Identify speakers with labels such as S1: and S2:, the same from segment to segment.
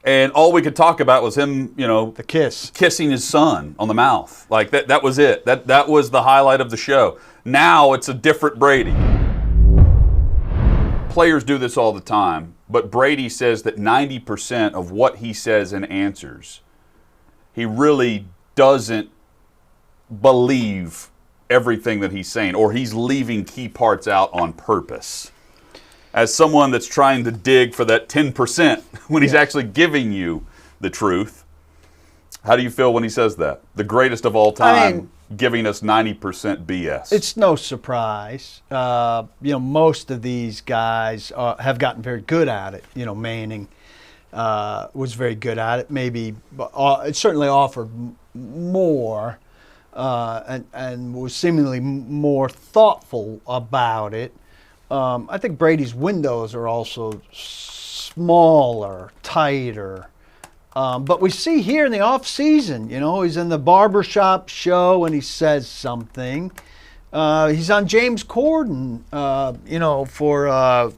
S1: And all we could talk about was him,
S2: the kiss,
S1: kissing his son on the mouth. Like that was it. That was the highlight of the show. Now it's a different Brady. Players do this all the time, but Brady says that 90% of what he says and answers, he really doesn't believe everything that he's saying, or he's leaving key parts out on purpose. As someone that's trying to dig for that 10% when he's actually giving you the truth, how do you feel when he says that? The greatest of all time, giving us 90% BS.
S2: It's no surprise. Most of these guys have gotten very good at it. Manning was very good at it. Maybe it certainly offered more and was seemingly more thoughtful about it. I think Brady's windows are also smaller, tighter. But we see here in the off season, he's in the barbershop show and he says something. He's on James Corden, for a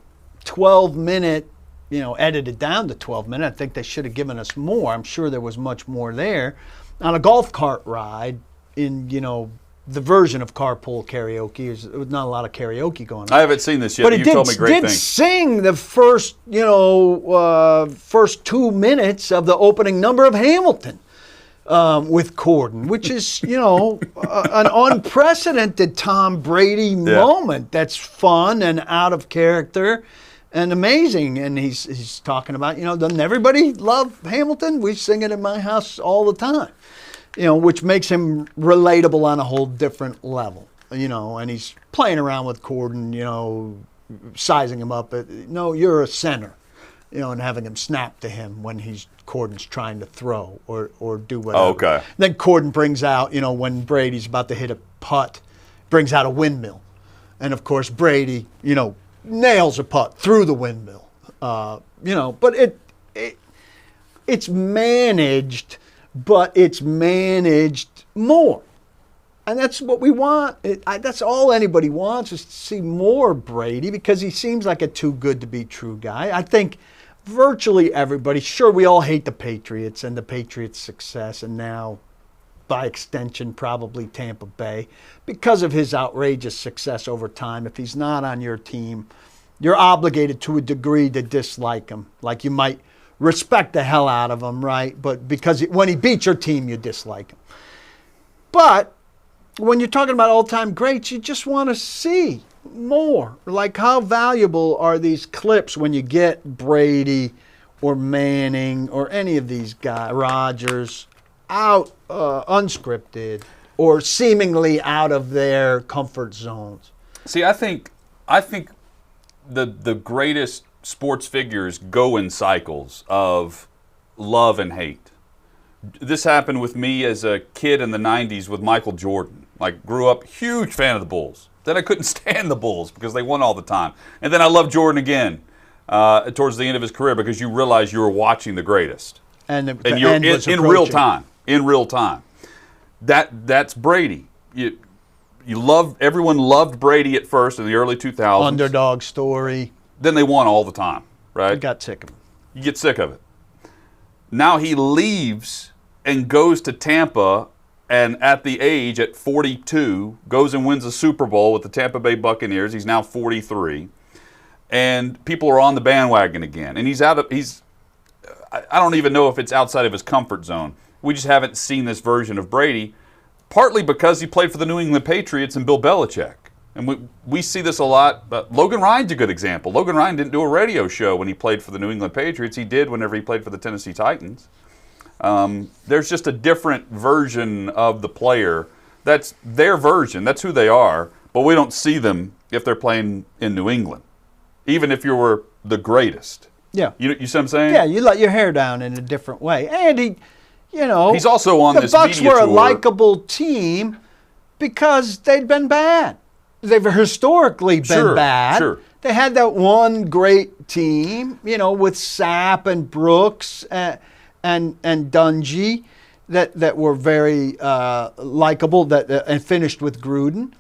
S2: 12-minute, edited down to 12-minute. I think they should have given us more. I'm sure there was much more there. On a golf cart ride in, the version of carpool karaoke. There's not a lot of karaoke going on.
S1: I haven't seen this yet, but you told me great things.
S2: Did sing the first 2 minutes of the opening number of Hamilton with Corden, which is, an unprecedented Tom Brady moment that's fun and out of character and amazing. And he's talking about, doesn't everybody love Hamilton? We sing it in my house all the time. Which makes him relatable on a whole different level, and he's playing around with Corden, sizing him up. No, you're a center, and having him snap to him when Corden's trying to throw or do whatever.
S1: Oh, okay.
S2: Then Corden brings out, when Brady's about to hit a putt, brings out a windmill. And of course, Brady, nails a putt through the windmill. But it's managed. But it's managed more. And that's what we want. That's all anybody wants, is to see more Brady, because he seems like a too good to be true guy. I think virtually everybody, sure, we all hate the Patriots and the Patriots' success, and now, by extension, probably Tampa Bay, because of his outrageous success over time. If he's not on your team, you're obligated to a degree to dislike him. Like you might respect the hell out of him, right? But because when he beats your team, you dislike him. But when you're talking about all-time greats, you just want to see more. Like, how valuable are these clips when you get Brady or Manning or any of these guys, Rodgers, out unscripted or seemingly out of their comfort zones?
S1: See, I think the greatest sports figures go in cycles of love and hate. This happened with me as a kid in the 90s with Michael Jordan. Like, grew up huge fan of the Bulls. Then I couldn't stand the Bulls because they won all the time. And then I loved Jordan again towards the end of his career, because you realize you were watching the greatest. And you're in real time. In real time. That's Brady. Everyone loved Brady at first in the early 2000s.
S2: Underdog story.
S1: Then they won all the time, right?
S2: I got sick of it.
S1: You get sick of it. Now he leaves and goes to Tampa, and at 42, goes and wins a Super Bowl with the Tampa Bay Buccaneers. He's now 43. And people are on the bandwagon again. And I don't even know if it's outside of his comfort zone. We just haven't seen this version of Brady, partly because he played for the New England Patriots and Bill Belichick. And we see this a lot. But Logan Ryan's a good example. Logan Ryan didn't do a radio show when he played for the New England Patriots. He did whenever he played for the Tennessee Titans. There's just a different version of the player. That's their version. That's who they are. But we don't see them if they're playing in New England, even if you were the greatest.
S2: Yeah.
S1: You see what I'm saying?
S2: Yeah, you let your hair down in a different way. And
S1: he's also on this
S2: Bucs
S1: media
S2: were
S1: tour.
S2: A likable team because they'd been bad. They've historically been bad.
S1: Sure.
S2: They had that one great team, with Sapp and Brooks and Dungy that were very likable and finished with Gruden.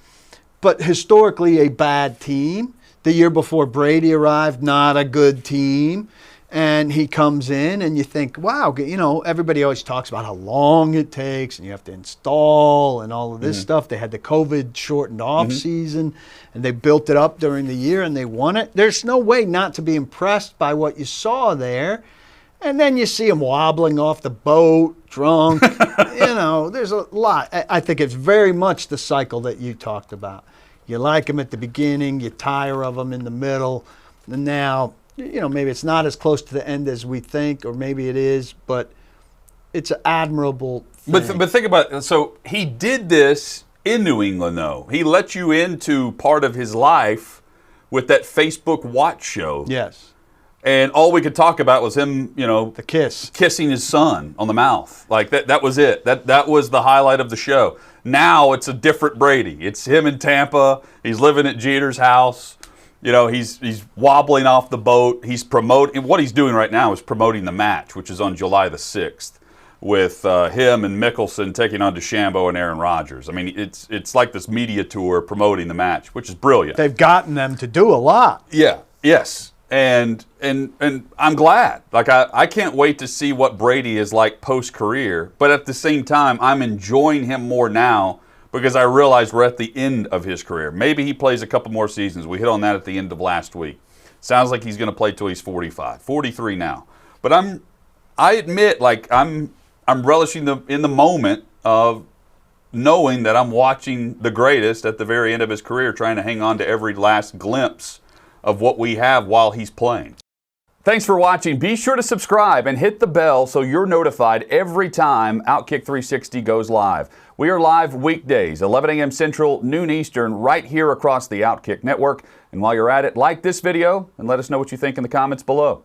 S2: But historically a bad team. The year before Brady arrived, not a good team. And he comes in, and you think, wow, you know, everybody always talks about how long it takes, and you have to install and all of this stuff. They had the COVID shortened off season, and they built it up during the year, and they won it. There's no way not to be impressed by what you saw there. And then you see him wobbling off the boat, drunk. You know, there's a lot. I think it's very much the cycle that you talked about. You like him at the beginning, you tire of him in the middle, and now, you know, maybe it's not as close to the end as we think, or maybe it is, but it's an admirable thing.
S1: But think about it. So he did this in New England, though. He let you into part of his life with that Facebook watch show.
S2: Yes.
S1: And all we could talk about was him, you know,
S2: The kiss.
S1: kissing his son on the mouth. Like that was it. That was the highlight of the show. Now it's a different Brady. It's him in Tampa. He's living at Jeter's house. You know, he's wobbling off the boat. He's promoting. What he's doing right now is promoting the match, which is on July the 6th, with him and Mickelson taking on DeChambeau and Aaron Rodgers. I mean, it's like this media tour promoting the match, which is brilliant.
S2: They've gotten them to do a lot.
S1: Yeah. Yes. And I'm glad. Like I can't wait to see what Brady is like post-career. But at the same time, I'm enjoying him more now, because I realize we're at the end of his career. Maybe he plays a couple more seasons. We hit on that at the end of last week. Sounds like he's going to play till he's 45, 43 now. But I admit, like I'm relishing in the moment of knowing that I'm watching the greatest at the very end of his career, trying to hang on to every last glimpse of what we have while he's playing. Thanks for watching. Be sure to subscribe and hit the bell so you're notified every time Outkick 360 goes live. We are live weekdays, 11 a.m. Central, noon Eastern, right here across the Outkick network. And while you're at it, like this video and let us know what you think in the comments below.